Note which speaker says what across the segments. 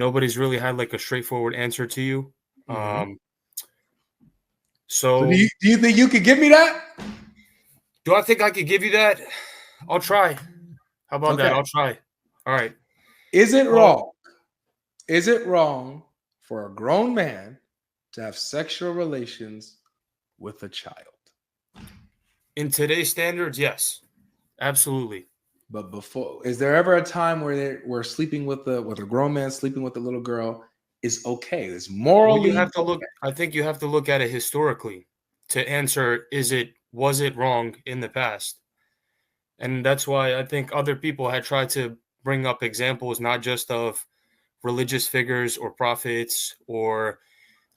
Speaker 1: nobody's really had like a straightforward answer to you.
Speaker 2: So
Speaker 1: So
Speaker 2: do you think you could give me that?
Speaker 1: do I think I could give you that? I'll try. How about that?
Speaker 2: Okay.
Speaker 1: I'll try. All right.
Speaker 2: Is it
Speaker 1: Well,
Speaker 2: wrong? Is it wrong for a grown man to have sexual relations with a child?
Speaker 1: in today's standards, yes, absolutely.
Speaker 2: But before, is there ever a time where sleeping with a grown man sleeping with a little girl is okay? It's
Speaker 1: Well,
Speaker 2: morally
Speaker 1: you have to
Speaker 2: okay.
Speaker 1: look. I think you have to look at it historically to answer: was it wrong in the past? And that's why I think other people had tried to bring up examples, not just of religious figures or prophets or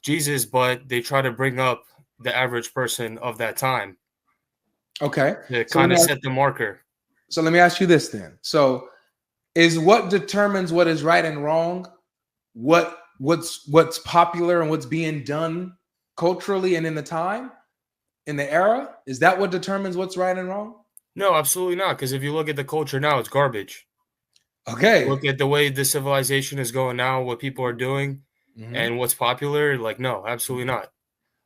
Speaker 1: Jesus, but they try to bring up the average person of that time
Speaker 2: Okay.
Speaker 1: to
Speaker 2: So let
Speaker 1: kind
Speaker 2: me
Speaker 1: of
Speaker 2: ask,
Speaker 1: set the marker.
Speaker 2: so let me ask you this then. So is what determines what is right and wrong what's popular and what's being done culturally and in the time, in the era? Is that what determines what's right and wrong?
Speaker 1: No, absolutely not. Because if you look at the culture now, it's garbage.
Speaker 2: Okay.
Speaker 1: Look at the way the civilization is going now, what people are doing, and what's popular. Like, no, absolutely not.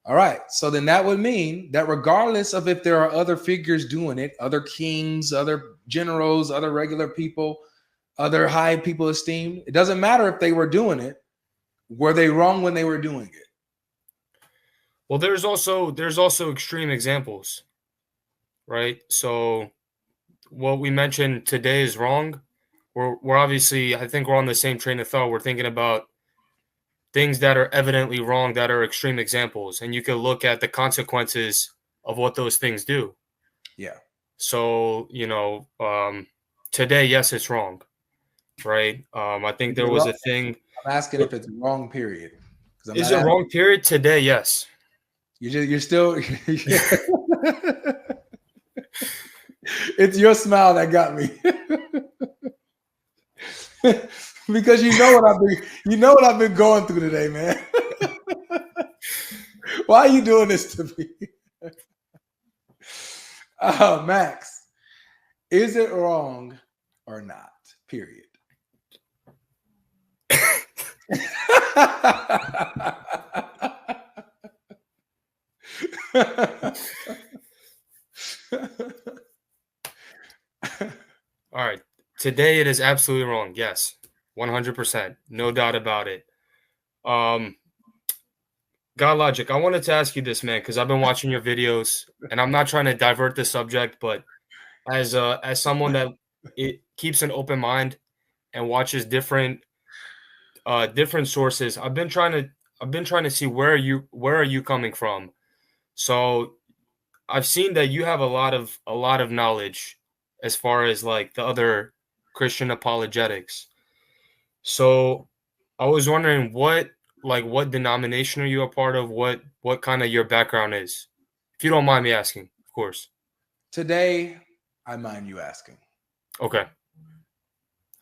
Speaker 2: All right. So then that would mean that regardless of if there are other figures doing it, other kings, other generals, other regular people, other high people esteemed, it doesn't matter if they were doing it. Were they wrong when they were doing it?
Speaker 1: Well, there's also extreme examples, right? So what we mentioned today is wrong. We're obviously, I think we're on the same train of thought. We're thinking about things that are evidently wrong that are extreme examples, and you can look at the consequences of what those things do.
Speaker 2: Yeah.
Speaker 1: So today, yes, it's wrong, right? I think there was a thing.
Speaker 2: I'm asking if it's wrong, period. Because I'm
Speaker 1: Is
Speaker 2: not
Speaker 1: it
Speaker 2: asking.
Speaker 1: wrong? Period. Today, yes.
Speaker 2: You're still. It's your smile that got me. Because you know what I've been going through today, man. Why are you doing this to me? Max, is it wrong or not? Period.
Speaker 1: All right. Today it is absolutely wrong. Yes. 100%. No doubt about it. GodLogic, I wanted to ask you this, man, because I've been watching your videos, and I'm not trying to divert the subject, but as someone that it keeps an open mind and watches different sources, I've been trying to see where are you coming from. So I've seen that you have a lot of knowledge as far as like the other Christian apologetics. So I was wondering what denomination are you a part of? What kind of your background is? If you don't mind me asking, of course.
Speaker 2: Today, I mind you asking.
Speaker 1: Okay.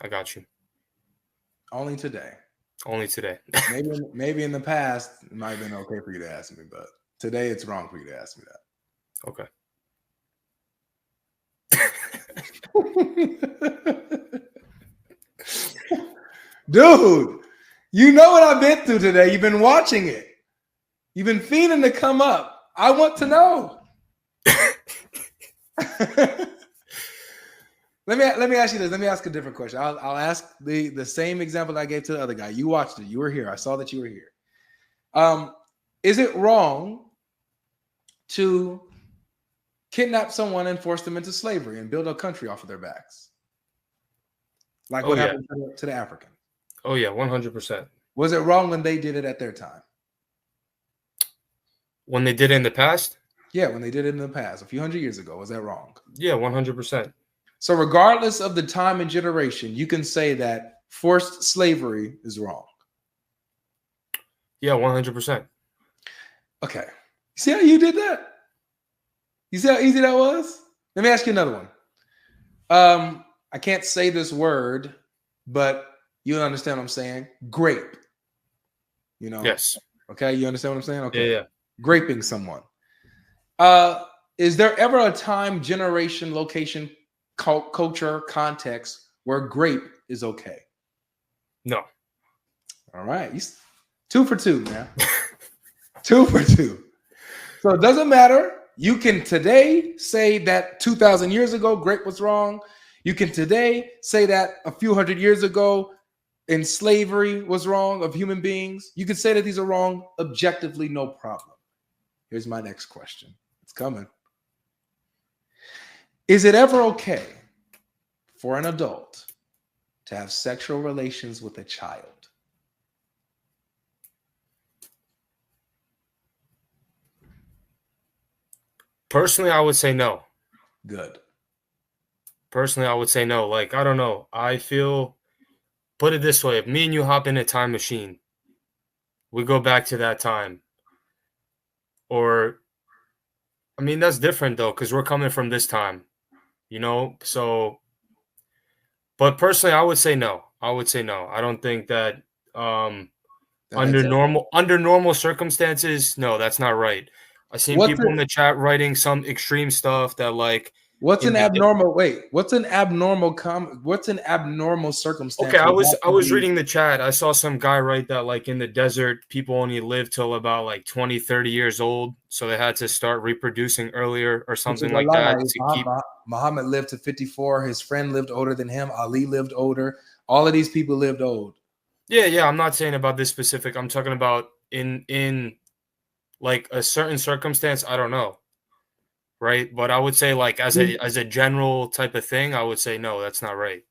Speaker 1: I got you.
Speaker 2: Only today.
Speaker 1: Only today.
Speaker 2: Maybe in the past it might have been okay for you to ask me, but today it's wrong for you to ask me that. Okay. Dude, you know what I've been through today. You've been watching it. You've been feeding to come up. I want to know. Let me ask you this. Let me ask a different question. I'll ask the same example I gave to the other guy. You watched it. You were here. I saw that you were here. Is it wrong to kidnap someone and force them into slavery and build a country off of their backs? Like what happened to the Africans?
Speaker 1: Oh yeah, 100%.
Speaker 2: Was it wrong when they did it at their time?
Speaker 1: When they did it in the past?
Speaker 2: Yeah, when they did it in the past, a few hundred years ago. Was that wrong?
Speaker 1: Yeah, 100%.
Speaker 2: So regardless of the time and generation, you can say that forced slavery is wrong.
Speaker 1: Yeah, 100%.
Speaker 2: Okay. See how you did that? You see how easy that was? Let me ask you another one. I can't say this word, but you understand what I'm saying. Grape. You know?
Speaker 1: Yes.
Speaker 2: Okay, you understand what I'm saying? Okay.
Speaker 1: Yeah.
Speaker 2: Graping someone. Is there ever a time, generation, location, culture, context where grape is okay?
Speaker 1: No.
Speaker 2: All right. 2 for 2, man. 2 for 2. So it doesn't matter. You can today say that 2,000 years ago, grape was wrong. You can today say that a few hundred years ago, in slavery was wrong of human beings. You can say that these are wrong objectively, no problem. Here's my next question. It's coming. Is it ever okay for an adult to have sexual relations with a child?
Speaker 1: Personally, I would say no.
Speaker 2: Good.
Speaker 1: Personally, I would say no. Like, I don't know. I feel, put it this way, if me and you hop in a time machine, we go back to that time. Or, I mean, that's different though, because we're coming from this time, So, but personally, I would say no. I would say no. I don't think that under normal circumstances, no, that's not right. I've seen people in the chat writing some extreme stuff that like.
Speaker 2: What's an abnormal? Wait, what's an abnormal circumstance?
Speaker 1: Okay, I was reading the chat. I saw some guy write that like in the desert, people only live till about like 20, 30 years old, so they had to start reproducing earlier or something like that.
Speaker 2: Muhammad lived to 54. His friend lived older than him. Ali lived older. All of these people lived old.
Speaker 1: Yeah. I'm not saying about this specific. I'm talking about in like a certain circumstance. I don't know. Right, but I would say like as a general type of thing, I would say no, that's not right.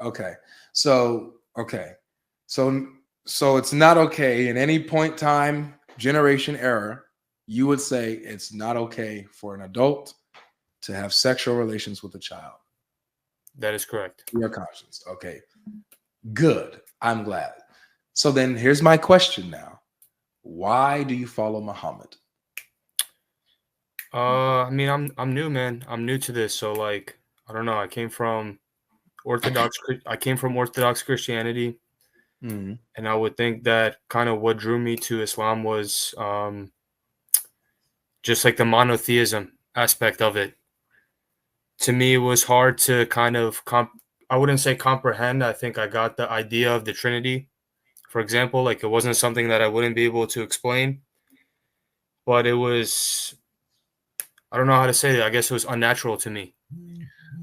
Speaker 2: Okay, so it's not okay in any point time, generation, era. You would say it's not okay for an adult to have sexual relations with a child.
Speaker 1: That is correct.
Speaker 2: Your conscience. Okay, good. I'm glad. So then here's my question now. Why do you follow Muhammad?
Speaker 1: I mean, I'm new, man. I'm new to this, so like, I don't know. I came from Orthodox Christianity, and I would think that kind of what drew me to Islam was just like the monotheism aspect of it. To me, it was hard to kind of I wouldn't say comprehend. I think I got the idea of the Trinity, for example. Like, it wasn't something that I wouldn't be able to explain, but it was. I don't know how to say it. I guess it was unnatural to me.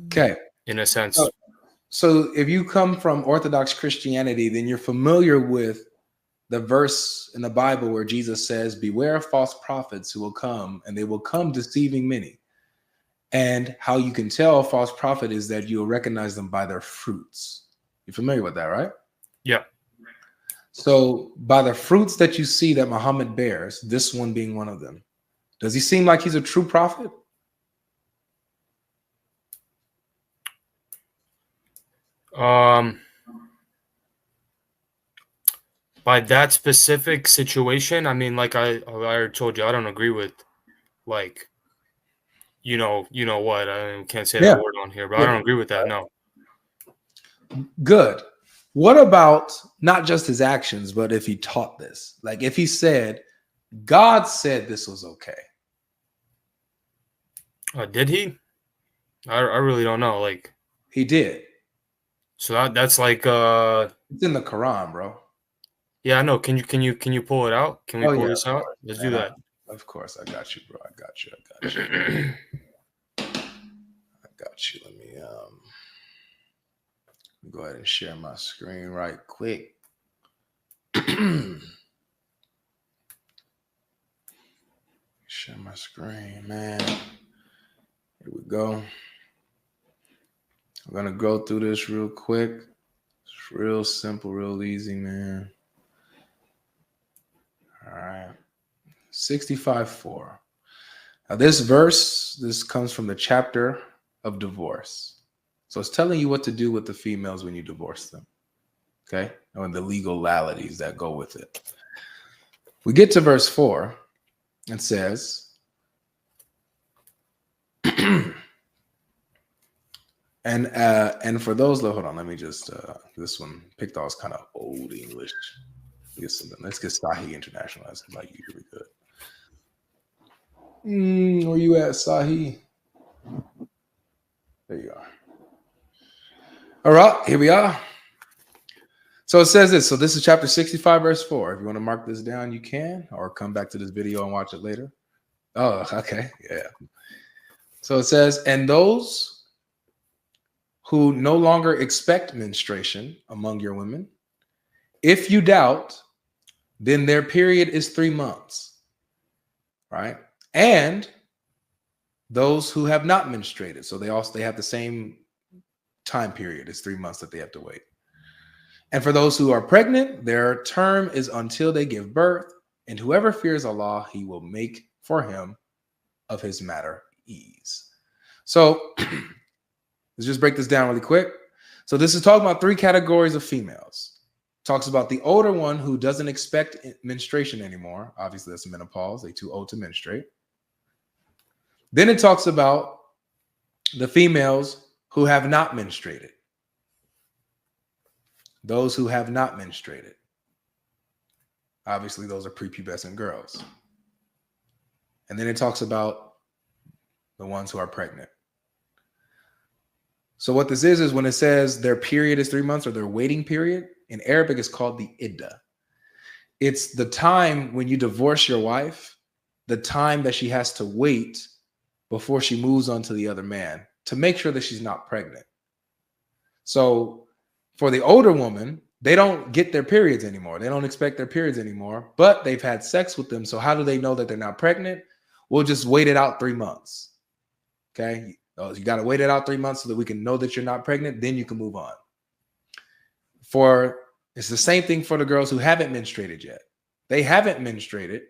Speaker 2: Okay.
Speaker 1: In a sense.
Speaker 2: So if you come from Orthodox Christianity, then you're familiar with the verse in the Bible where Jesus says, beware of false prophets who will come, and they will come deceiving many. And how you can tell a false prophet is that you'll recognize them by their fruits. You're familiar with that, right?
Speaker 1: Yeah.
Speaker 2: So by the fruits that you see that Muhammad bears, this one being one of them, does he seem like he's a true prophet?
Speaker 1: By that specific situation, I mean, like I already told you, I don't agree with, like, you know what? I can't say that word on here, but I don't agree with that. No.
Speaker 2: Good. What about not just his actions, but if he taught this? Like if he said, God said this was okay.
Speaker 1: Did he? I really don't know. Like,
Speaker 2: he did.
Speaker 1: So that's like
Speaker 2: it's in the Quran, bro.
Speaker 1: Yeah, I know. Can you pull it out? Can we pull this out? Let's do that.
Speaker 2: Of course, I got you, bro. I got you. I got you. Let me go ahead and share my screen right quick. Share my screen, man. Here we go. I'm gonna go through this real quick. It's real simple, real easy, man. All right. 65:4. Now this verse, this comes from the chapter of divorce. So it's telling you what to do with the females when you divorce them. Okay? And the legalities that go with it. We get to verse 4. It says, and for those, hold on, let me just this one picked off kind of old English. Let's get Sahih International. That's like usually good. Where you at, Sahih? There you are. All right, here we are. So it says this. So this is chapter 65, verse 4. If you want to mark this down, you can, or come back to this video and watch it later. Oh, okay. Yeah. So it says, and those who no longer expect menstruation among your women, if you doubt, then their period is 3 months, right? And those who have not menstruated, so they have the same time period. It's 3 months that they have to wait. And for those who are pregnant, their term is until they give birth, and whoever fears Allah, he will make for him of his matter ease. So let's just break this down really quick. So this is talking about 3 categories of females. Talks about the older one who doesn't expect menstruation anymore. Obviously, that's menopause. They're too old to menstruate. Then it talks about the females who have not menstruated. Those who have not menstruated. Obviously, those are prepubescent girls. And then it talks about the ones who are pregnant. So what this is when it says their period is 3 months or their waiting period, in Arabic it's called the iddah. It's the time when you divorce your wife, the time that she has to wait before she moves on to the other man to make sure that she's not pregnant. So for the older woman, they don't get their periods anymore. They don't expect their periods anymore, but they've had sex with them. So how do they know that they're not pregnant? We'll just wait it out 3 months. Okay. You got to wait it out 3 months so that we can know that you're not pregnant. Then you can move on. It's the same thing for the girls who haven't menstruated yet. They haven't menstruated,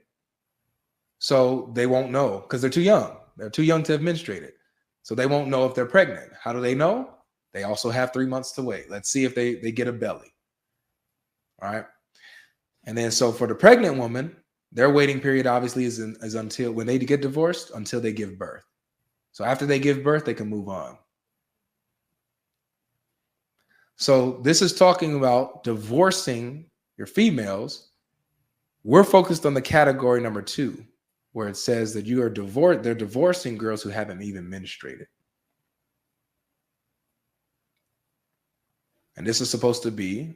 Speaker 2: so they won't know because they're too young. They're too young to have menstruated. So they won't know if they're pregnant. How do they know? They also have 3 months to wait. Let's see if they get a belly. All right. And then so for the pregnant woman, their waiting period obviously is until when they get divorced, until they give birth. So after they give birth, they can move on. So this is talking about divorcing your females. We're focused on the category number 2, where it says that you are divorced. They're divorcing girls who haven't even menstruated. And this is supposed to be,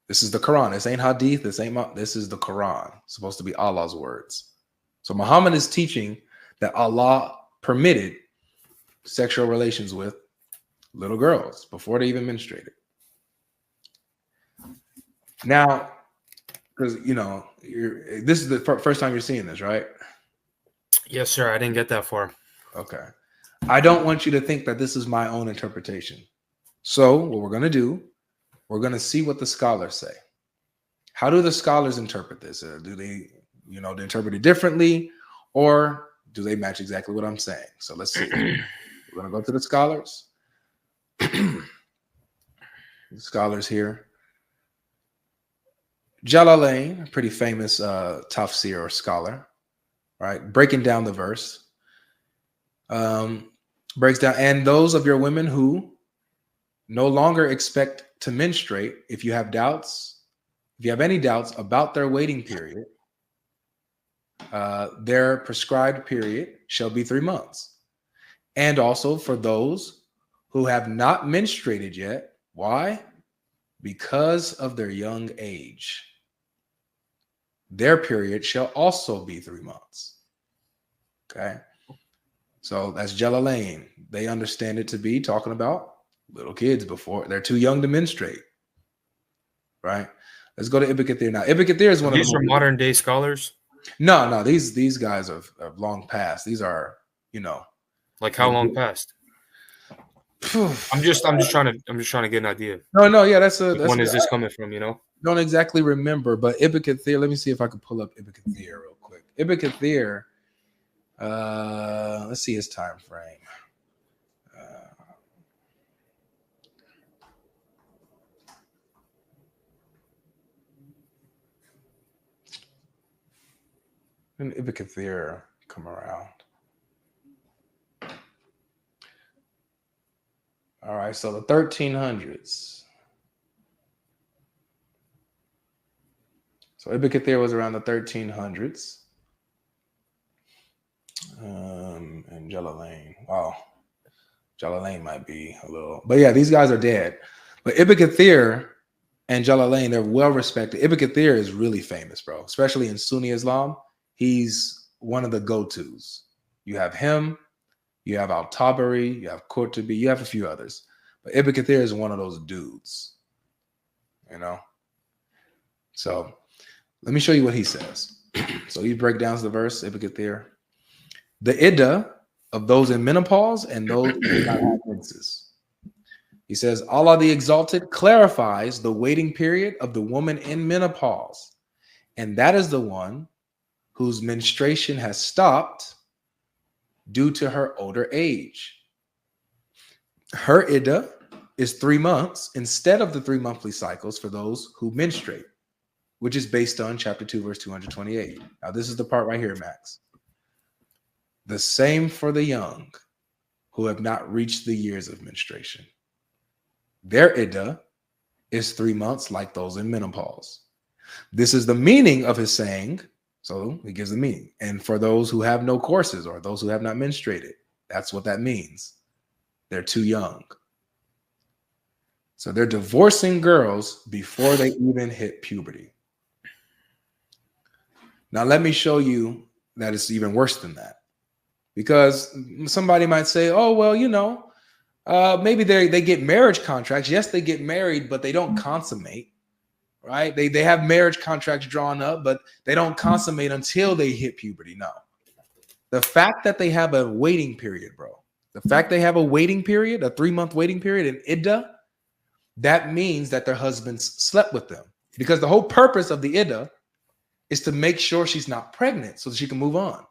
Speaker 2: this is the Quran. This ain't hadith. This is the Quran. It's supposed to be Allah's words. So Muhammad is teaching that Allah permitted sexual relations with little girls before they even menstruated. Now, because this is the first time you're seeing this, right?
Speaker 1: Yes, sir. I didn't get that far.
Speaker 2: Okay. I don't want you to think that this is my own interpretation. So what we're going to do, we're going to see what the scholars say. How do the scholars interpret this? Do they, they interpret it differently, or do they match exactly what I'm saying? So let's see. We're going to go to the scholars. The scholars here. Jalalain, a pretty famous tafsir or scholar, right? Breaking down the verse. Breaks down, and those of your women who no longer expect to menstruate, if you have any doubts about their waiting period, their prescribed period shall be 3 months. And also for those who have not menstruated yet. Why? Because of their young age. Their period shall also be 3 months. Okay. So that's Jalalain. They understand it to be talking about little kids before they're too young to menstruate. Right. Let's go to Ibn Kathir now. Ibn Kathir is one of
Speaker 1: these are modern day scholars.
Speaker 2: No, these guys have long passed. These are,
Speaker 1: like how long past? I'm just trying to get an idea.
Speaker 2: No, yeah, that's
Speaker 1: when is this coming from?
Speaker 2: Don't exactly remember, but Ibn Kathir. Let me see if I can pull up Ibn Kathir real quick. Ibn Kathir. Let's see his time frame. When Ibn Kathir come around? All right, so the 1300s. So Ibn Kathir was around the 1300s. And Jalalain. Wow. Jalalain might be a little, but yeah, these guys are dead. But Ibn Kathir and Jalalain, they're well respected. Ibn Kathir is really famous, bro, especially in Sunni Islam. He's one of the go-tos. You have him, you have Al-Tabari, you have Qurtubi, you have a few others. But Ibn Kathir is one of those dudes, you know? So let me show you what he says. So he breaks down the verse, Ibn Kathir. The iddah of those in menopause and those who do not have menses. He says, Allah the Exalted clarifies the waiting period of the woman in menopause, and that is the one whose menstruation has stopped due to her older age. Her iddah is 3 months instead of the 3 monthly cycles for those who menstruate, which is based on chapter 2, verse 228. Now, this is the part right here, Max. The same for the young who have not reached the years of menstruation. Their iddah is 3 months like those in menopause. This is the meaning of his saying. So he gives the meaning. And for those who have no courses or those who have not menstruated, that's what that means. They're too young. So they're divorcing girls before they even hit puberty. Now, let me show you that it's even worse than that. Because somebody might say, oh, well, you know, maybe they get marriage contracts. Yes, they get married, but they don't consummate, right? They have marriage contracts drawn up, but they don't consummate until they hit puberty. No. The fact that they have a waiting period, bro, the fact they have a waiting period, a 3-month waiting period in iddah, that means that their husbands slept with them. Because the whole purpose of the iddah is to make sure she's not pregnant so that she can move on.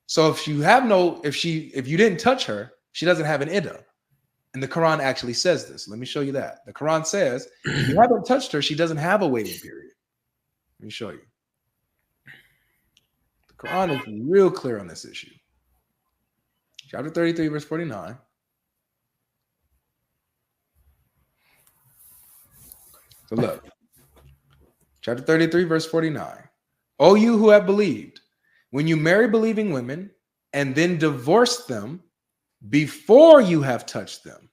Speaker 2: So if you didn't touch her, she doesn't have an iddah. And the Quran actually says this. Let me show you that. The Quran says, if you haven't touched her, she doesn't have a waiting period. Let me show you. The Quran is real clear on this issue. Chapter 33, verse 49. So look. Chapter 33, verse 49. O you who have believed, when you marry believing women and then divorce them before you have touched them,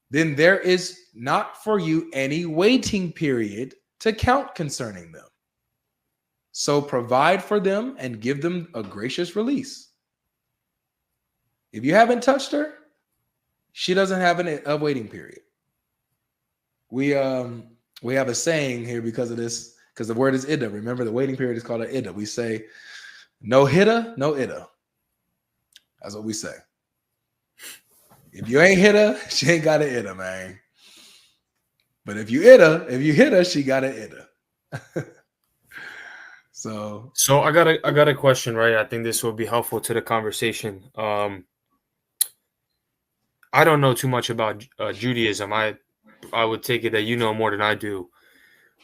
Speaker 2: then there is not for you any waiting period to count concerning them. So provide for them and give them a gracious release. If you haven't touched her, she doesn't have a waiting period. We have a saying here because of this, because the word is iddah. Remember, the waiting period is called an iddah. We say, no hiddah, no iddah. That's what we say. If you ain't hit her, she ain't got an iddah, man. But if you hit her, she got an iddah. So
Speaker 1: I got a question, right? I think this will be helpful to the conversation. I don't know too much about Judaism. I would take it that you know more than I do.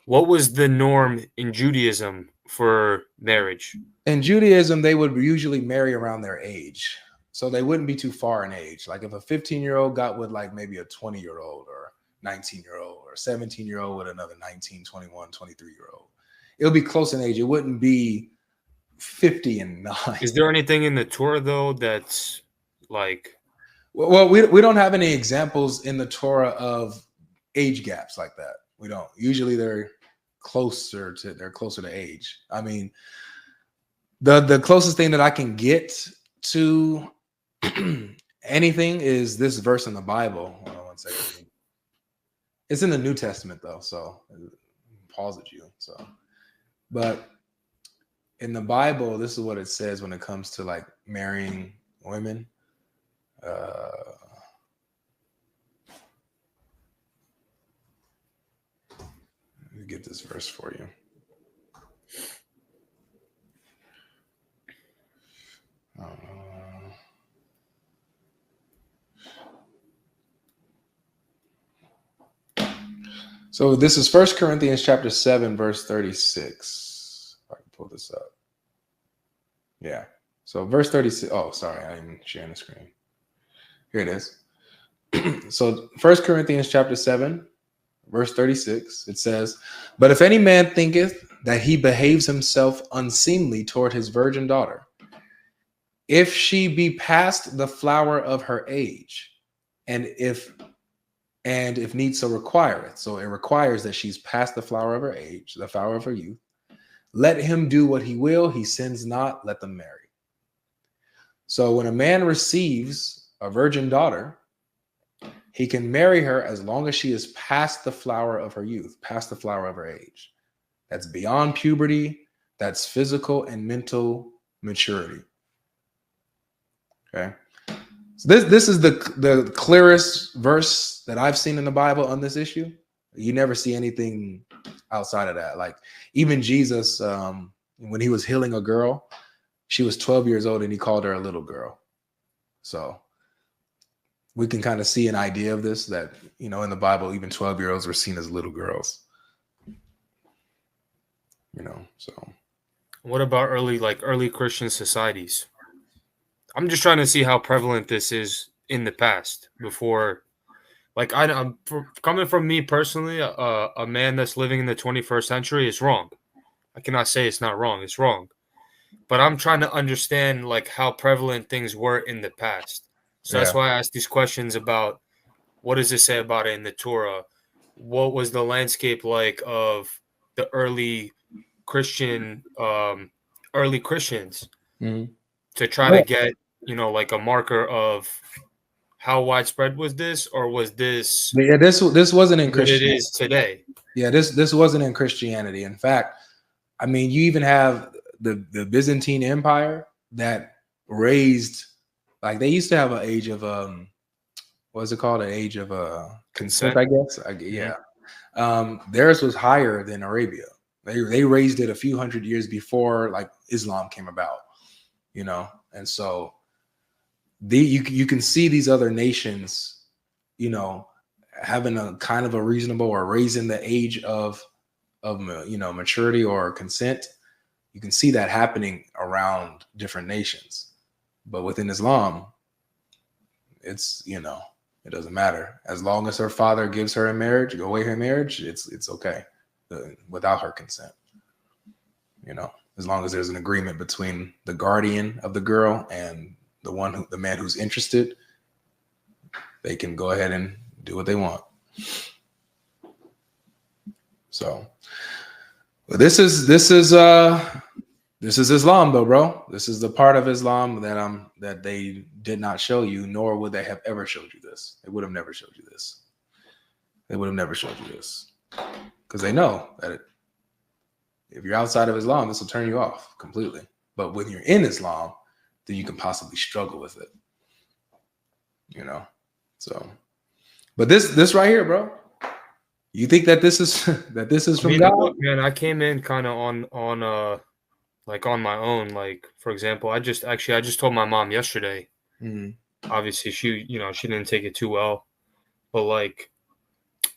Speaker 1: What was the norm in Judaism for marriage?
Speaker 2: In Judaism, they would usually marry around their age. So they wouldn't be too far in age. Like if a 15-year-old got with like maybe a 20-year-old or 19-year-old or 17-year-old with another 19, 21, 23-year-old. It would be close in age. It wouldn't be 50 and 9.
Speaker 1: Is there anything in the Torah, though, that's like...
Speaker 2: Well, we don't have any examples in the Torah of age gaps like that. We don't. Usually they're closer to age. I mean, the closest thing that I can get to anything is this verse in the Bible. Hold on one second. It's in the New Testament though, so pause at you. So, but in the Bible, this is what it says when it comes to like marrying women. Let me get this verse for you. So this is 1 Corinthians chapter 7, verse 36. If I can pull this up. Yeah. So verse 36. Oh, sorry. I didn't share the screen. Here it is. So 1 Corinthians chapter 7, verse 36. It says, but if any man thinketh that he behaves himself unseemly toward his virgin daughter, if she be past the flower of her age, and if and if need so requireth. So it requires that she's past the flower of her age, the flower of her youth. Let him do what he will, he sins not, let them marry. So when a man receives a virgin daughter, he can marry her as long as she is past the flower of her youth, past the flower of her age. That's beyond puberty. That's physical and mental maturity. Okay. So this is the clearest verse that I've seen in the Bible on this issue. You never see anything outside of that. Like even Jesus, when he was healing a girl, she was 12 years old and he called her a little girl. So we can kind of see an idea of this, that, you know, in the Bible, even 12-year-olds were seen as little girls. You know, so.
Speaker 1: What about early Christian societies? I'm just trying to see how prevalent this is in the past before, like I'm coming from me personally, a man that's living in the 21st century is wrong. I cannot say it's not wrong. It's wrong. But I'm trying to understand like how prevalent things were in the past. So that's why I asked these questions about what does it say about it in the Torah? What was the landscape like of the early Christians to try to get, you know, like a marker of how widespread was this, or was this
Speaker 2: this wasn't in
Speaker 1: what it
Speaker 2: Christianity.
Speaker 1: is today?
Speaker 2: Yeah, this wasn't in Christianity. In fact, I mean, you even have the Byzantine Empire that raised, like they used to have an age of what's it called? An age of consent, I guess. Yeah. Theirs was higher than Arabia. They raised it a few hundred years before like Islam came about, you know. And so you can see these other nations, you know, having a kind of a reasonable or raising the age of you know, maturity or consent. You can see that happening around different nations. But within Islam, it's, you know, it doesn't matter. As long as her father gives her a marriage, go away her marriage, it's okay without her consent. You know, as long as there's an agreement between the guardian of the girl and the man who's interested, they can go ahead and do what they want. So, but this is Islam though, bro. This is the part of Islam that they did not show you, nor would they have ever showed you this. They would have never showed you this. They would have never showed you this because they know that if you're outside of Islam, this will turn you off completely. But when you're in Islam, then you can possibly struggle with it. You know, so. But this right here, bro. You think that this is from God?
Speaker 1: Look, man, I came in kind of on like on my own. Like for example, I just told my mom yesterday. Obviously, she didn't take it too well, but like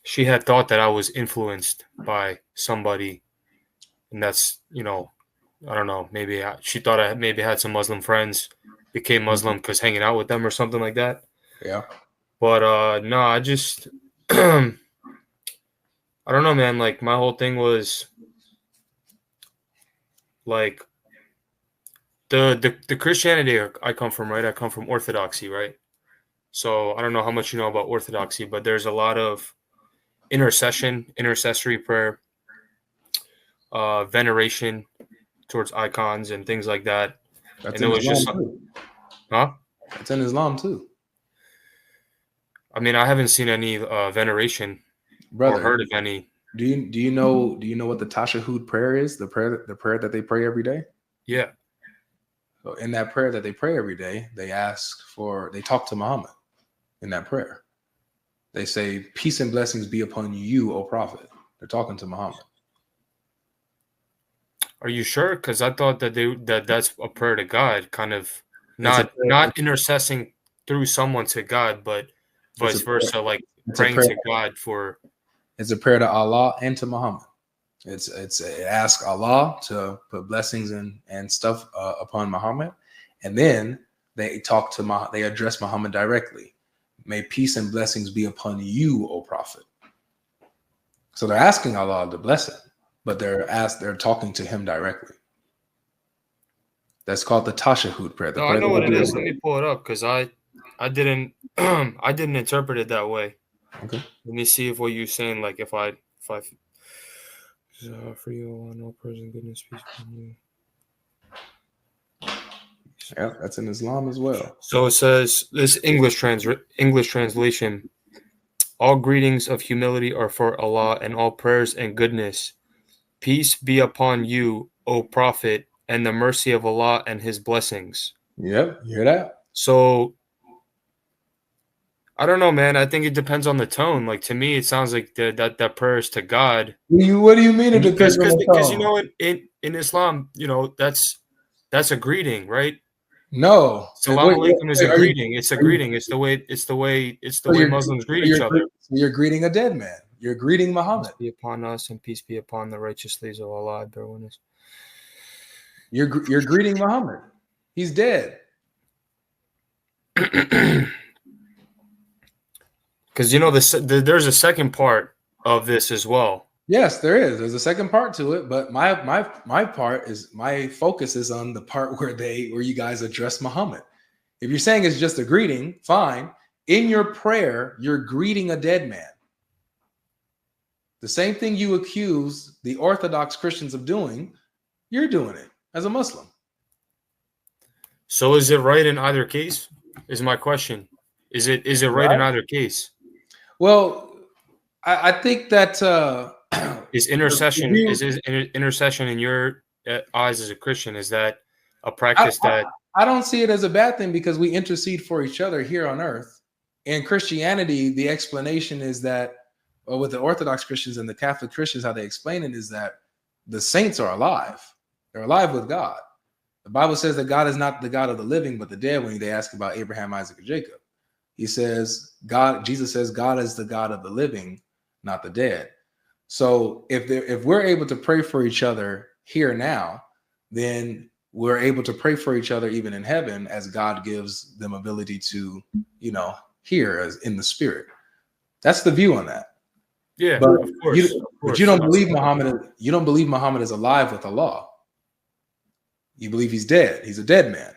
Speaker 1: she had thought that I was influenced by somebody, and that's, you know, I don't know. Maybe she thought I maybe had some Muslim friends, became Muslim because hanging out with them or something like that.
Speaker 2: Yeah.
Speaker 1: But no, I just I don't know, man. Like my whole thing was like the Christianity I come from, right? I come from Orthodoxy, right? So I don't know how much you know about Orthodoxy, but there's a lot of intercession, intercessory prayer, veneration towards icons and things like that.
Speaker 2: That's
Speaker 1: and
Speaker 2: in
Speaker 1: it was
Speaker 2: Islam
Speaker 1: just,
Speaker 2: too.
Speaker 1: huh?
Speaker 2: That's in Islam too.
Speaker 1: I mean, I haven't seen any veneration, brother, or heard of any.
Speaker 2: Do you know what the Tashahhud prayer is? The prayer that they pray every day?
Speaker 1: Yeah.
Speaker 2: So in that prayer that they pray every day, they talk to Muhammad in that prayer. They say, "Peace and blessings be upon you, O Prophet." They're talking to Muhammad.
Speaker 1: Are you sure? Because I thought that that's a prayer to God, kind of not intercessing through someone to God, but vice versa, like praying to God for.
Speaker 2: It's a prayer to Allah and to Muhammad. It asks Allah to put blessings and stuff upon Muhammad, and then they address Muhammad directly. May peace and blessings be upon you, O Prophet. So they're asking Allah to bless him, but they're talking to him directly. That's called the Tashahhud prayer.
Speaker 1: I know what it is. Let me pull it up because I didn't I didn't interpret it that way.
Speaker 2: Okay.
Speaker 1: Let me see if what you're saying, like if I for you, all no person, goodness, peace upon you.
Speaker 2: Yeah, that's in Islam as well.
Speaker 1: So it says this English translation. All greetings of humility are for Allah, and all prayers and goodness. Peace be upon you, O Prophet, and the mercy of Allah and His blessings.
Speaker 2: Yep, you hear that?
Speaker 1: So I don't know, man. I think it depends on the tone. Like to me, it sounds like that prayer is to God.
Speaker 2: What do you mean it
Speaker 1: Because
Speaker 2: depends on
Speaker 1: because
Speaker 2: the
Speaker 1: because you
Speaker 2: tone?
Speaker 1: know in Islam, you know that's a greeting, right?
Speaker 2: No.
Speaker 1: Salam alaikum is a
Speaker 2: Are you,
Speaker 1: greeting. It's a
Speaker 2: are you
Speaker 1: greeting. It's the
Speaker 2: so
Speaker 1: way
Speaker 2: you're
Speaker 1: Muslims greet
Speaker 2: so
Speaker 1: each other.
Speaker 2: you're greeting a dead man. You're greeting
Speaker 1: Peace
Speaker 2: Muhammad.
Speaker 1: be upon us and peace be upon the righteous slaves of Allah. I bear witness.
Speaker 2: You're greeting Muhammad. He's dead.
Speaker 1: Because you know there's a second part of this as well.
Speaker 2: Yes, there is. There's a second part to it, but my part is my focus is on the part where you guys address Muhammad. If you're saying it's just a greeting, fine. In your prayer, you're greeting a dead man. The same thing you accuse the Orthodox Christians of doing, you're doing it as a Muslim.
Speaker 1: So is it right in either case? Is my question. Is it right in either case?
Speaker 2: Well, I think that
Speaker 1: Is intercession intercession in your eyes as a Christian, is that a practice that
Speaker 2: I don't see it as a bad thing because we intercede for each other here on earth. In Christianity, the explanation is that, or with the Orthodox Christians and the Catholic Christians, how they explain it is that the saints are alive. They're alive with God. The Bible says that God is not the God of the living, but the dead when they ask about Abraham, Isaac, or Jacob. He says, Jesus says, God is the God of the living, not the dead. So if we're able to pray for each other here now, then we're able to pray for each other even in heaven as God gives them ability to, hear as in the spirit. That's the view on that.
Speaker 1: yeah,
Speaker 2: But
Speaker 1: of course.
Speaker 2: but you don't believe Muhammad. You don't believe Muhammad is alive with Allah. You believe he's dead. He's a dead man.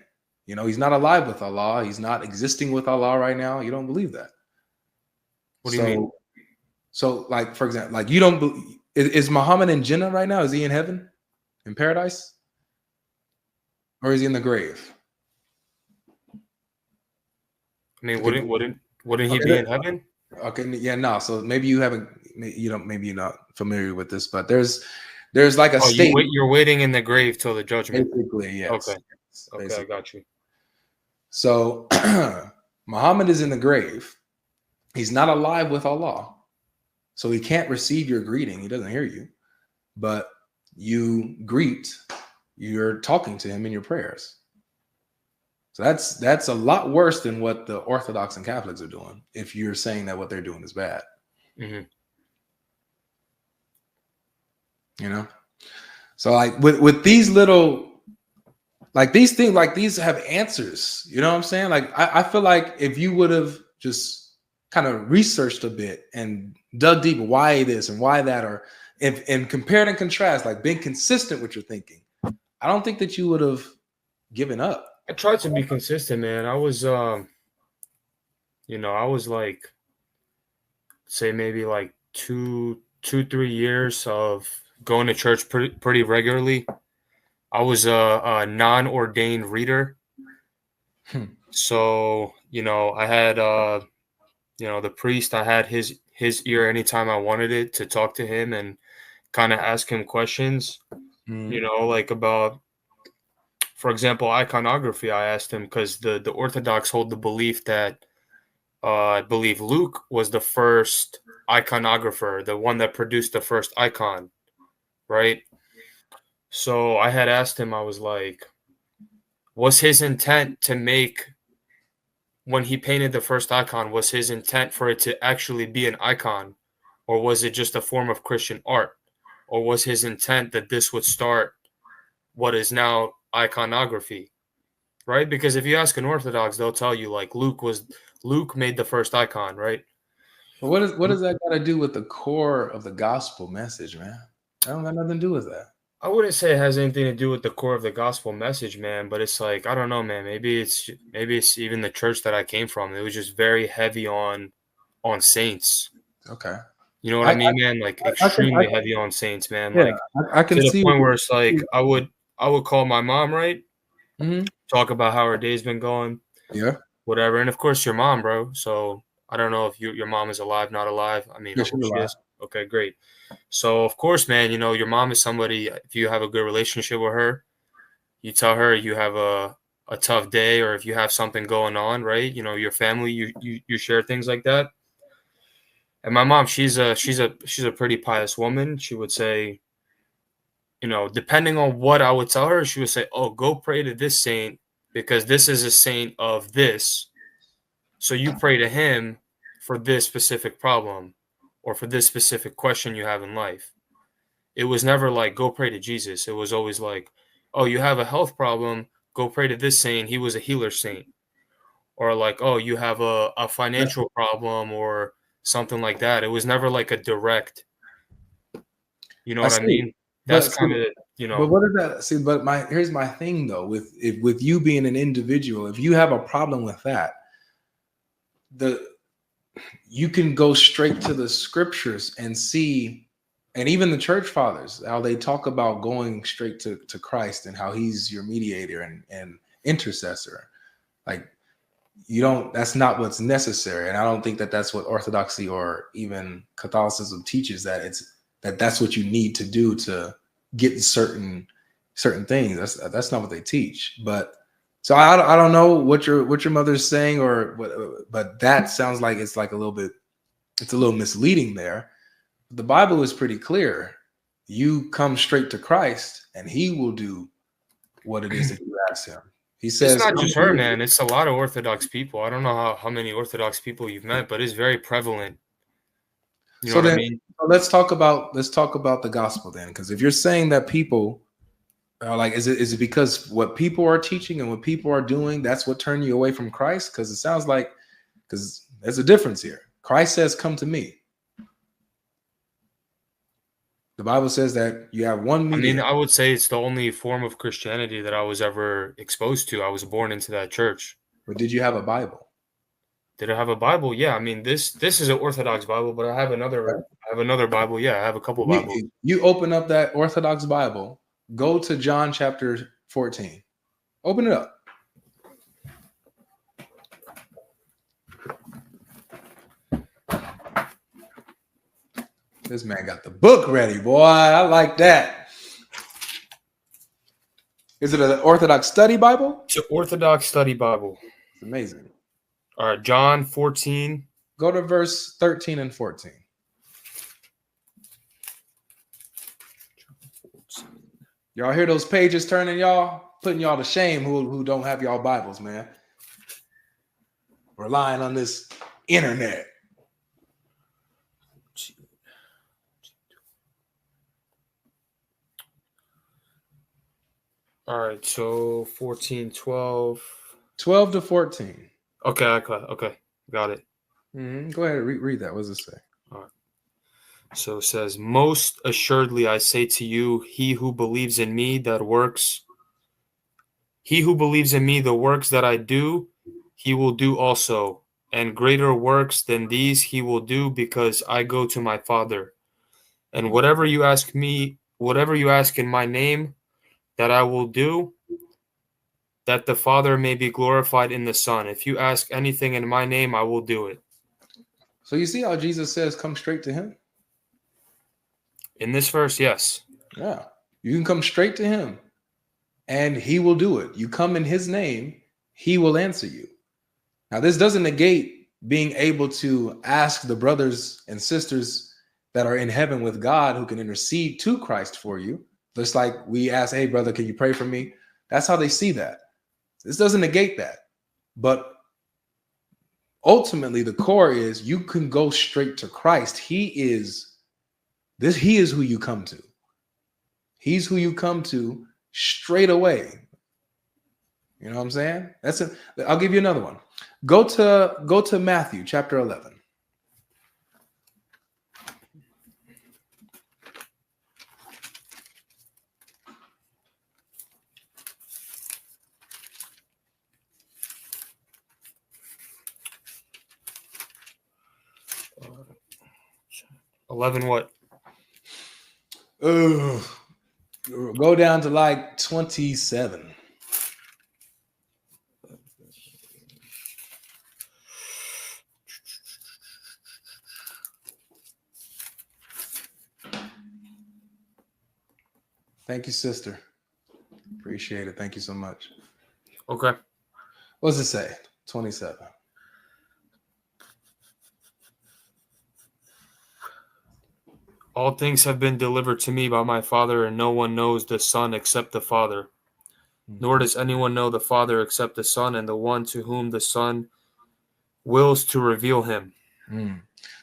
Speaker 2: He's not alive with Allah. He's not existing with Allah right now. You don't believe that.
Speaker 1: What do you mean?
Speaker 2: So, like, for example, like you don't believe, is Muhammad in Jannah right now? Is he in heaven, in paradise, or is he in the grave?
Speaker 1: I mean, wouldn't he be in heaven?
Speaker 2: Okay, yeah, no. So maybe you haven't, maybe you're not familiar with this, but there's like a state.
Speaker 1: You're waiting in the grave till the judgment.
Speaker 2: Basically, yes.
Speaker 1: Okay.
Speaker 2: Yes,
Speaker 1: Okay,
Speaker 2: basically.
Speaker 1: I got you.
Speaker 2: So Muhammad is in the grave. He's not alive with Allah. So he can't receive your greeting. He doesn't hear you. But you're talking to him in your prayers. So that's a lot worse than what the Orthodox and Catholics are doing, if you're saying that what they're doing is bad.
Speaker 1: Mm-hmm.
Speaker 2: So like with these little, like these things, like these have answers. You know what I'm saying? Like I feel like if you would have just kind of researched a bit and dug deep why this and why that, or and compared and contrast, like being consistent with your thinking, I don't think that you would have given up.
Speaker 1: I tried to be consistent, man. I was I was like, say maybe like 3 years of going to church pretty regularly. I was a non-ordained reader. So, I had the priest, I had his ear anytime I wanted it to talk to him and kind of ask him questions, like about, for example, iconography. I asked him because the Orthodox hold the belief that I believe Luke was the first iconographer, the one that produced the first icon, right? So I had asked him, I was like, was his intent to make, when he painted the first icon, was his intent for it to actually be an icon? Or was it just a form of Christian art? Or was his intent that this would start what is now iconography? Right? Because if you ask an Orthodox, they'll tell you like Luke made the first icon, right?
Speaker 2: But what does that got to do with the core of the gospel message, man? I don't got nothing to do with that.
Speaker 1: I wouldn't say it has anything to do with the core of the gospel message, man, but it's like, I don't know, man. Maybe it's even the church that I came from. It was just very heavy on on saints.
Speaker 2: Okay.
Speaker 1: You know what
Speaker 2: I,
Speaker 1: I mean, man? Like
Speaker 2: I
Speaker 1: extremely heavy on saints, man.
Speaker 2: yeah,
Speaker 1: Like
Speaker 2: I can
Speaker 1: to the
Speaker 2: see.
Speaker 1: point where it's like I would call my mom, right?
Speaker 2: Mhm.
Speaker 1: Talk about how her day's been going,
Speaker 2: Yeah.
Speaker 1: whatever. And of course, your mom, bro. So I don't know if your mom is alive, not alive. I mean,
Speaker 2: Yeah,
Speaker 1: I hope
Speaker 2: she's
Speaker 1: she
Speaker 2: alive.
Speaker 1: is. Okay, great. So of course, man, you know your mom is somebody. If you have a good relationship with her, you tell her you have a tough day, or if you have something going on, right? You know, your family, you share things like that. And my mom, she's a pretty pious woman. She would say, you know, depending on what I would tell her, she would say, "Oh, go pray to this saint because this is a saint of this. So you pray to him for this specific problem or for this specific question you have in life." It was never like go pray to Jesus. It was always like, "Oh, you have a health problem, go pray to this saint. He was a healer saint." Or like, "Oh, you have a
Speaker 2: Yeah,
Speaker 1: financial problem or something like that." It was never like a direct, you know
Speaker 2: I
Speaker 1: what I
Speaker 2: see.
Speaker 1: mean? That's
Speaker 2: But
Speaker 1: kind
Speaker 2: see,
Speaker 1: of, you
Speaker 2: but
Speaker 1: know,
Speaker 2: what is that? See, but here's my thing though. With you being an individual, if you have a problem with that, the you can go straight to the scriptures and see, and even the church fathers, how they talk about going straight to Christ and how he's your mediator and intercessor. Like you don't, that's not what's necessary. And I don't think that that's what Orthodoxy or even Catholicism teaches, that that's what you need to do to get certain things. That's not what they teach. But so I don't know what your mother's saying or what, but that sounds like it's like a little bit, it's a little misleading there. The Bible is pretty clear. You come straight to Christ and he will do what it is that you ask him. He
Speaker 1: it's
Speaker 2: says,
Speaker 1: not
Speaker 2: come
Speaker 1: just
Speaker 2: to
Speaker 1: her,
Speaker 2: me.
Speaker 1: man. It's a lot of Orthodox people. I don't know how many Orthodox people you've met, but it's very prevalent. You know
Speaker 2: So
Speaker 1: what I
Speaker 2: then
Speaker 1: mean?
Speaker 2: let's talk about the gospel then, because if you're saying that people are like, is it because what people are teaching and what people are doing, that's what turned you away from Christ? Because it sounds like, because there's a difference here. Christ says, "Come to me." The Bible says that you have one
Speaker 1: I mean,
Speaker 2: mediator.
Speaker 1: I would say it's the only form of Christianity that I was ever exposed to. I was born into that church.
Speaker 2: But did you have a Bible?
Speaker 1: Did I have a Bible? Yeah, I mean this is an Orthodox Bible, but
Speaker 2: Right?
Speaker 1: I have another Bible. Yeah, I have a couple Bibles.
Speaker 2: You open up that Orthodox Bible, go to John chapter 14. Open it up. This man got the book ready, boy. I like that. Is it an Orthodox study Bible?
Speaker 1: It's an Orthodox study Bible.
Speaker 2: It's amazing.
Speaker 1: All right, John 14.
Speaker 2: Go to verse 13 and 14. Y'all hear those pages turning, y'all? Putting y'all to shame who don't have y'all Bibles, man. Relying on this internet.
Speaker 1: All right, so 14, 12.
Speaker 2: 12 to 14.
Speaker 1: Okay, got it.
Speaker 2: Go ahead, read that. What does it say?
Speaker 1: All right. So it says, "Most assuredly I say to you, he who believes in me, the works that I do, he will do also, and greater works than these he will do, because I go to my Father. And whatever you ask in my name, that I will do, that the Father may be glorified in the Son. If you ask anything in my name, I will do it."
Speaker 2: So you see how Jesus says, come straight to him?
Speaker 1: In this verse, yes.
Speaker 2: Yeah. You can come straight to him and he will do it. You come in his name, he will answer you. Now, this doesn't negate being able to ask the brothers and sisters that are in heaven with God who can intercede to Christ for you. Just like we ask, "Hey, brother, can you pray for me?" That's how they see that. This doesn't negate that. But ultimately, the core is you can go straight to Christ. He is who you come to. He's who you come to straight away. You know what I'm saying? That's it. I'll give you another one. Go to Matthew chapter 11.
Speaker 1: 11 what?
Speaker 2: Go down to like 27. Thank you, sister. Appreciate it. Thank you so much.
Speaker 1: Okay.
Speaker 2: What does it say? 27.
Speaker 1: All things have been delivered to me by my Father, and no one knows the Son except the Father. Nor does anyone know the Father except the Son, and the one to whom the Son wills to reveal him.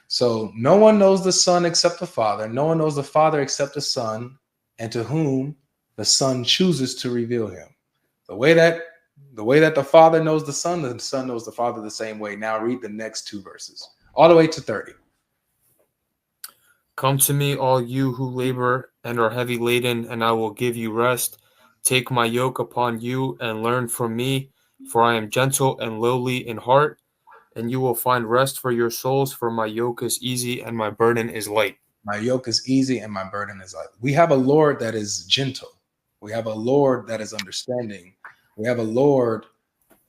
Speaker 2: So no one knows the Son except the Father. No one knows the Father except the Son, and to whom the Son chooses to reveal him. The way that the Father knows the Son knows the Father the same way. Now read the next 2 verses, all the way to 30.
Speaker 1: Come to me, all you who labor and are heavy laden, and I will give you rest. Take my yoke upon you and learn from me, for I am gentle and lowly in heart, and you will find rest for your souls, for my yoke is easy and my burden is light.
Speaker 2: My yoke is easy and my burden is light. We have a Lord that is gentle. We have a Lord that is understanding. We have a Lord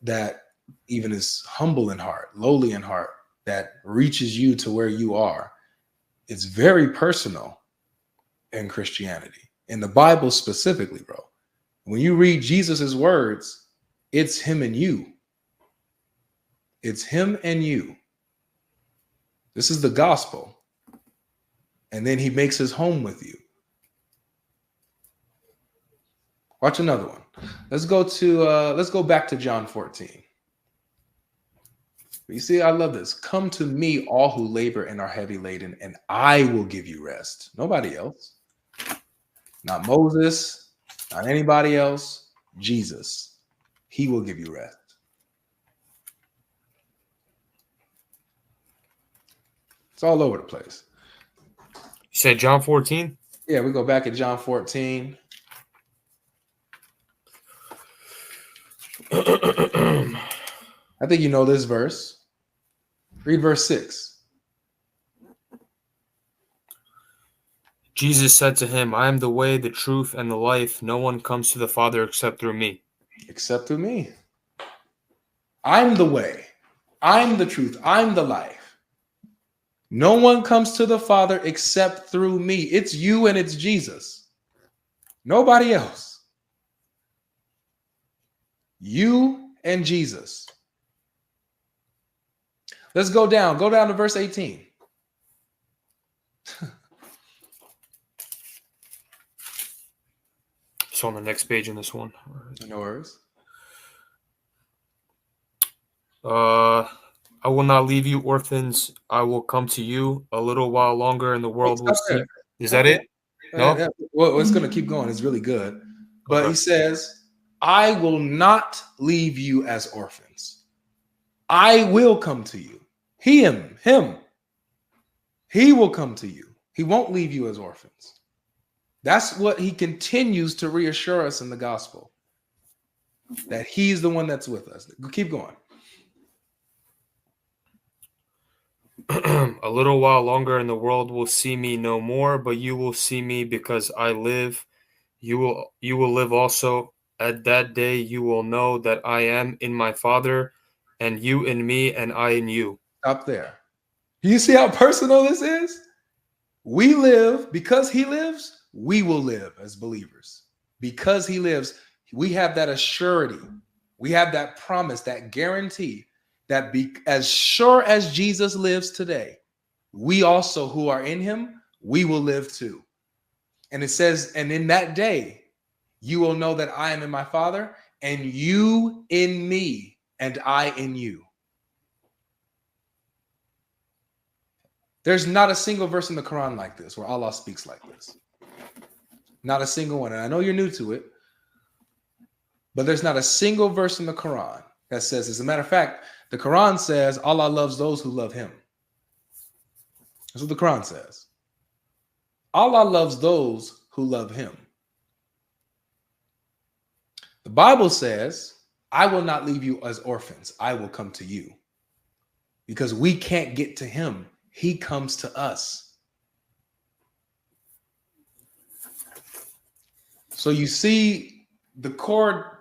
Speaker 2: that even is humble in heart, lowly in heart, that reaches you to where you are. It's very personal in Christianity, in the Bible specifically, bro. When you read Jesus's words, it's him and you. It's him and you. This is the gospel. And then he makes his home with you. Watch another one. Let's go back to John 14. You see, I love this. Come to me, all who labor and are heavy laden, and I will give you rest. Nobody else. Not Moses, not anybody else. Jesus. He will give you rest. It's all over the place.
Speaker 1: You said John 14?
Speaker 2: Yeah, we go back at John 14. I think you know this verse. Read verse 6.
Speaker 1: Jesus said to him, I am the way, the truth, and the life. No one comes to the Father except through me.
Speaker 2: Except through me. I'm the way. I'm the truth. I'm the life. No one comes to the Father except through me. It's you and it's Jesus. Nobody else. You and Jesus. Let's go down. Go down to verse 18.
Speaker 1: It's on the next page in this one.
Speaker 2: No worries.
Speaker 1: I will not leave you orphans. I will come to you. A little while longer and the world will see. Is that it? No?
Speaker 2: Well, it's going to keep going. It's really good. But
Speaker 1: Okay.
Speaker 2: he says, I will not leave you as orphans. I will come to you. Him. He will come to you. He won't leave you as orphans. That's what he continues to reassure us in the gospel. That he's the one that's with us. Keep going.
Speaker 1: A little while longer and the world will see me no more, but you will see me because I live. You will live also. At that day you will know that I am in my Father, and you in me, and I in you.
Speaker 2: Stop there. You see how personal this is? We live because he lives. We will live as believers. Because he lives, we have that assurity. We have that promise, that guarantee that as sure as Jesus lives today, we also who are in him, we will live too. And it says, and in that day, you will know that I am in my Father, and you in me, and I in you. There's not a single verse in the Quran like this, where Allah speaks like this. Not a single one. And I know you're new to it, but there's not a single verse in the Quran that says, as a matter of fact, the Quran says Allah loves those who love him. That's what the Quran says. Allah loves those who love him. The Bible says, I will not leave you as orphans. I will come to you. Because we can't get to him. He comes to us. So you see the core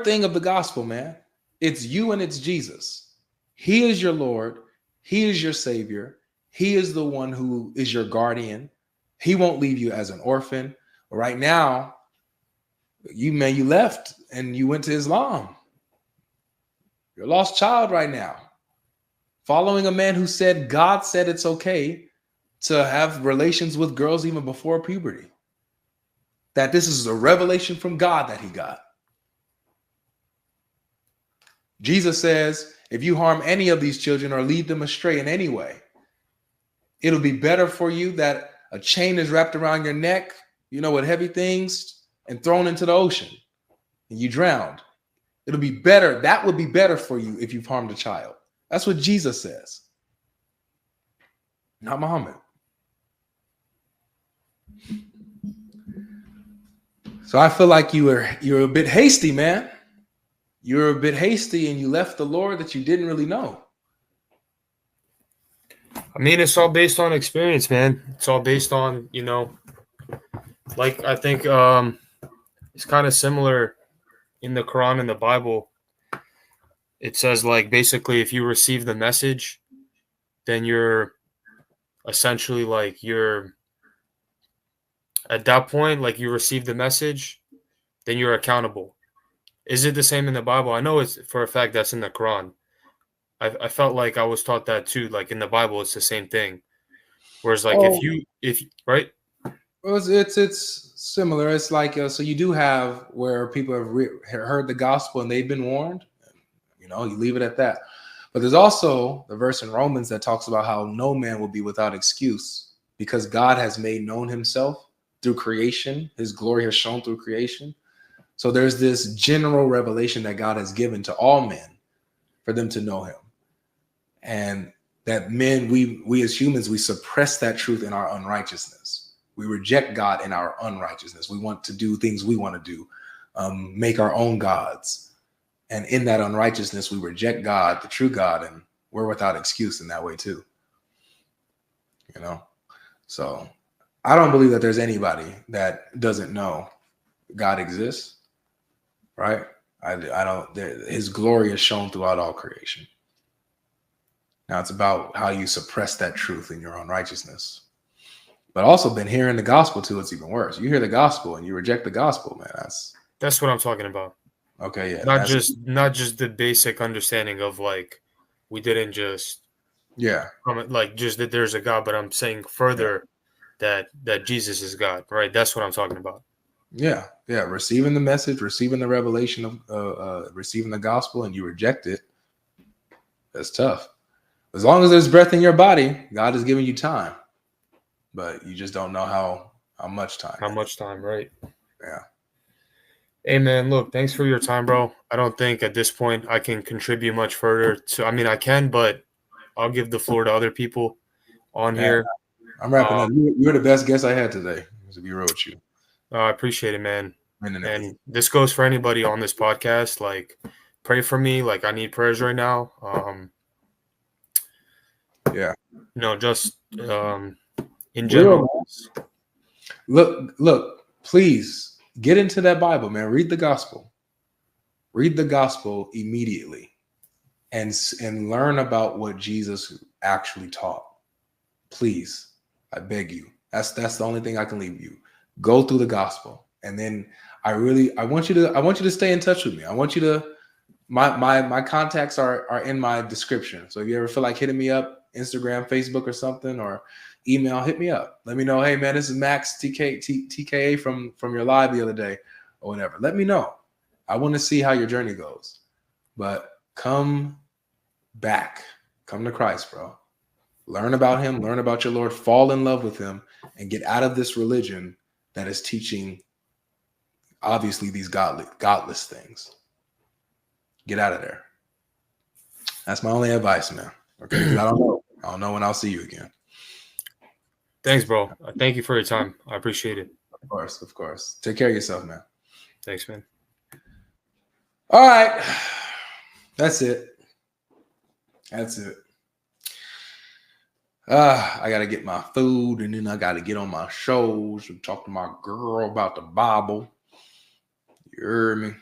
Speaker 2: thing of the gospel, man. It's you and it's Jesus. He is your Lord. He is your Savior. He is the one who is your guardian. He won't leave you as an orphan. Right now, you left and you went to Islam. You're a lost child right now. Following a man who said God said it's okay to have relations with girls even before puberty. That this is a revelation from God that he got. Jesus says, if you harm any of these children or lead them astray in any way, it'll be better for you that a chain is wrapped around your neck, with heavy things, and thrown into the ocean and you drowned. It'll be better. That would be better for you if you've harmed a child. That's what Jesus says. Not Muhammad. So I feel like you're a bit hasty, man. You're a bit hasty and you left the Lord that you didn't really know.
Speaker 1: I mean, it's all based on experience, man. It's all based on, like I think it's kind of similar in the Quran and the Bible. It says, like, basically, if you receive the message, then you're essentially like you're at that point, like you receive the message, then you're accountable. Is it the same in the Bible? I know it's for a fact that's in the Quran. I felt like I was taught that too. Like in the Bible, it's the same thing. Whereas, like, if right,
Speaker 2: well, it's similar. It's like so you do have where people have heard the gospel and they've been warned. You leave it at that. But there's also the verse in Romans that talks about how no man will be without excuse because God has made known himself through creation. His glory has shown through creation. So there's this general revelation that God has given to all men for them to know him. And that men, we as humans, we suppress that truth in our unrighteousness. We reject God in our unrighteousness. We want to do things we want to do, make our own gods. And in that unrighteousness, we reject God, the true God, and we're without excuse in that way too. So I don't believe that there's anybody that doesn't know God exists, right? I don't. His glory is shown throughout all creation. Now it's about how you suppress that truth in your unrighteousness. But also been hearing the gospel too, it's even worse. You hear the gospel and you reject the gospel, man.
Speaker 1: That's what I'm talking about.
Speaker 2: Okay, yeah.
Speaker 1: Not just the basic understanding of like we didn't just like just that there's a God, but I'm saying further that Jesus is God, right? That's what I'm talking about.
Speaker 2: Yeah. Receiving the message, receiving the revelation of receiving the gospel, and you reject it. That's tough. As long as there's breath in your body, God is giving you time, but you just don't know how much time.
Speaker 1: How much time, right?
Speaker 2: Yeah.
Speaker 1: Hey, man, look, thanks for your time, bro. I don't think at this point I can contribute much further. I mean, I can, but I'll give the floor to other people on here.
Speaker 2: I'm wrapping up. You're the best guest I had today, to be real with you.
Speaker 1: I appreciate it, man. And this goes for anybody on this podcast. Like, pray for me. Like, I need prayers right now. Just in general.
Speaker 2: Look, please get into that Bible, man. Read the gospel. Read the gospel immediately and learn about what Jesus actually taught. Please, I beg you. That's the only thing I can leave you. Go through the gospel. And then I want you to stay in touch with me. I want you to my contacts are in my description. So if you ever feel like hitting me up, Instagram, Facebook or something, or email, hit me up. Let me know, hey man, this is Max TKA from your live the other day or whatever. Let me know. I want to see how your journey goes. But come back. Come to Christ, bro. Learn about him, learn about your Lord, fall in love with him, and get out of this religion that is teaching obviously these godless things. Get out of there. That's my only advice, man. Okay, because I don't know when I'll see you again.
Speaker 1: Thanks, bro. Thank you for your time. I appreciate it.
Speaker 2: Of course. Take care of yourself, man.
Speaker 1: Thanks, man.
Speaker 2: All right. That's it. I gotta get my food, and then I gotta get on my shows and talk to my girl about the Bible. You heard me?